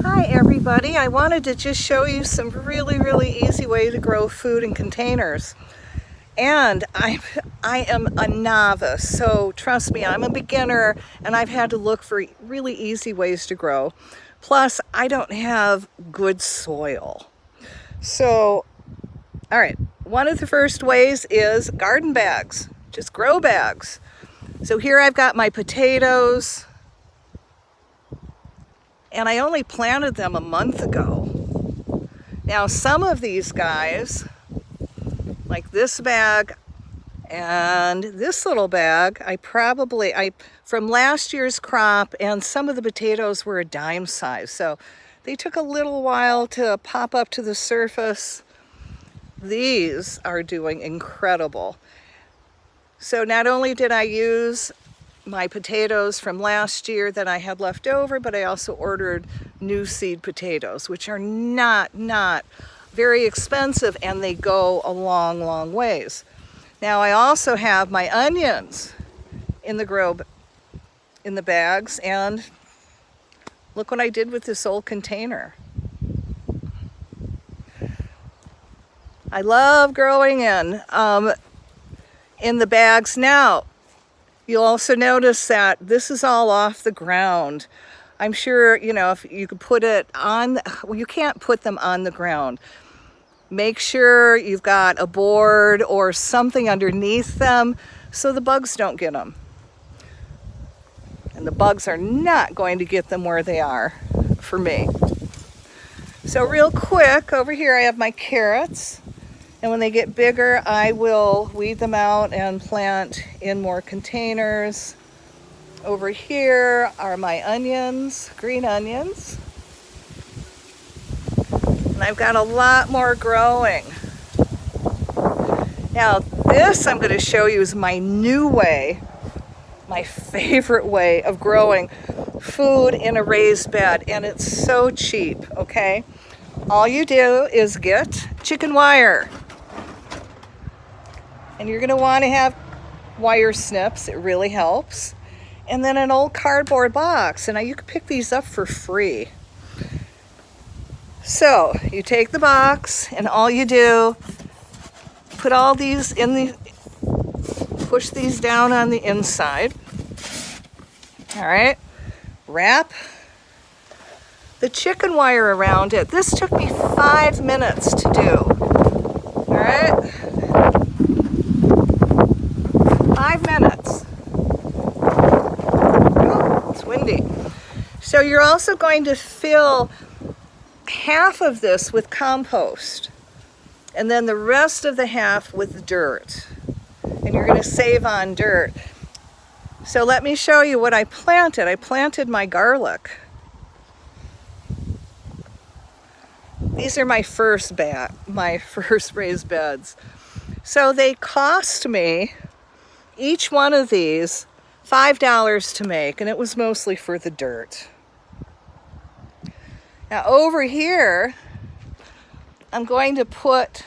Hi everybody, I wanted to just show you some really easy way to grow food in containers. And I am a novice, so trust me, I'm a beginner and I've had to look for really easy ways to grow. Plus, I don't have good soil. So, all right, one of the first ways is garden bags, just grow bags. So here I've got my potatoes, and I only planted them a month ago. Now some of these guys, like this bag and this little bag, I from last year's crop, and some of the potatoes were a dime size, so they took a little while to pop up to the surface. These are doing incredible. So not only did I use my potatoes from last year that I had left over, but I also ordered new seed potatoes, which are not very expensive, and they go a long ways. Now I also have my onions in the bags, and look what I did with this old container. I love growing in the bags. Now you'll also notice that this is all off the ground. I'm sure, if you could put it on, well, you can't put them on the ground. Make sure you've got a board or something underneath them so the bugs don't get them. And the bugs are not going to get them where they are for me. So real quick, over here I have my carrots. And when they get bigger, I will weed them out and plant in more containers. Over here are my onions, green onions. And I've got a lot more growing. Now this I'm going to show you is my new way, my favorite way of growing food in a raised bed. And it's so cheap, okay? All you do is get chicken wire. And you're going to want to have wire snips, it really helps. And then an old cardboard box, and now you can pick these up for free. So you take the box, and all you do, put all these push these down on the inside. All right, wrap the chicken wire around it. This took me 5 minutes to do. All right. 5 minutes. Oh, it's windy. So you're also going to fill half of this with compost, and then the rest of the half with dirt. And you're going to save on dirt. So let me show you what I planted. I planted my garlic. These are my first raised beds. So they cost me, each one of these, $5 to make, and it was mostly for the dirt. Now over here, I'm going to put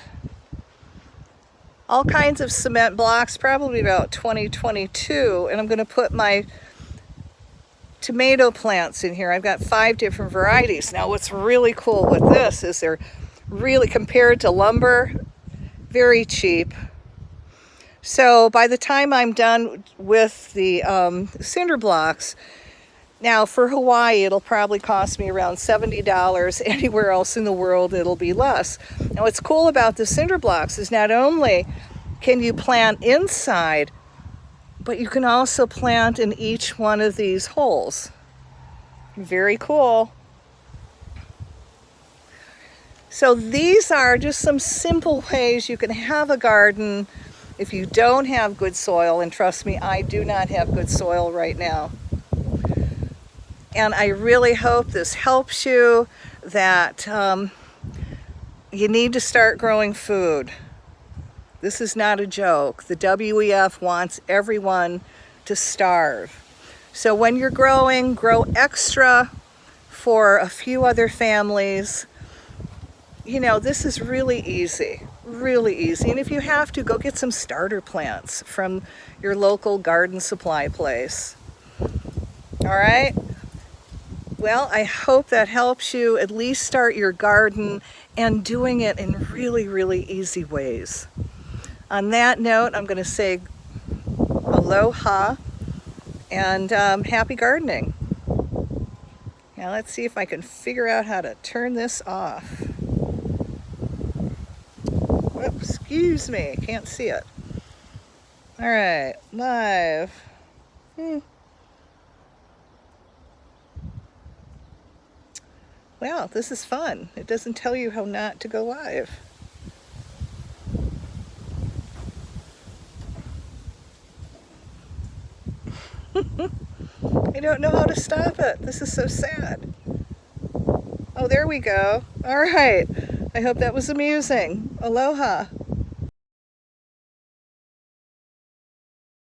all kinds of cement blocks, probably about 22, and I'm going to put my tomato plants in here. I've got 5 different varieties. Now what's really cool with this is they're really, compared to lumber, very cheap. So by the time I'm done with the cinder blocks, now for Hawaii it'll probably cost me around $70. Anywhere else in the world it'll be less. Now what's cool about the cinder blocks is not only can you plant inside, but you can also plant in each one of these holes. Very cool. So these are just some simple ways you can have a garden if you don't have good soil, and trust me, I do not have good soil right now. And I really hope this helps you, that you need to start growing food. This is not a joke. The WEF wants everyone to starve. So when you're growing, grow extra for a few other families. This is really easy. Really easy. And if you have to, go get some starter plants from your local garden supply place. All right? Well, I hope that helps you at least start your garden and doing it in really, really easy ways. On that note, I'm going to say aloha and happy gardening. Now let's see if I can figure out how to turn this off. Whoops, excuse me, can't see it. All right, live. Wow, this is fun. It doesn't tell you how not to go live. I don't know how to stop it. This is so sad. Oh, there we go. All right. I hope that was amusing. Aloha.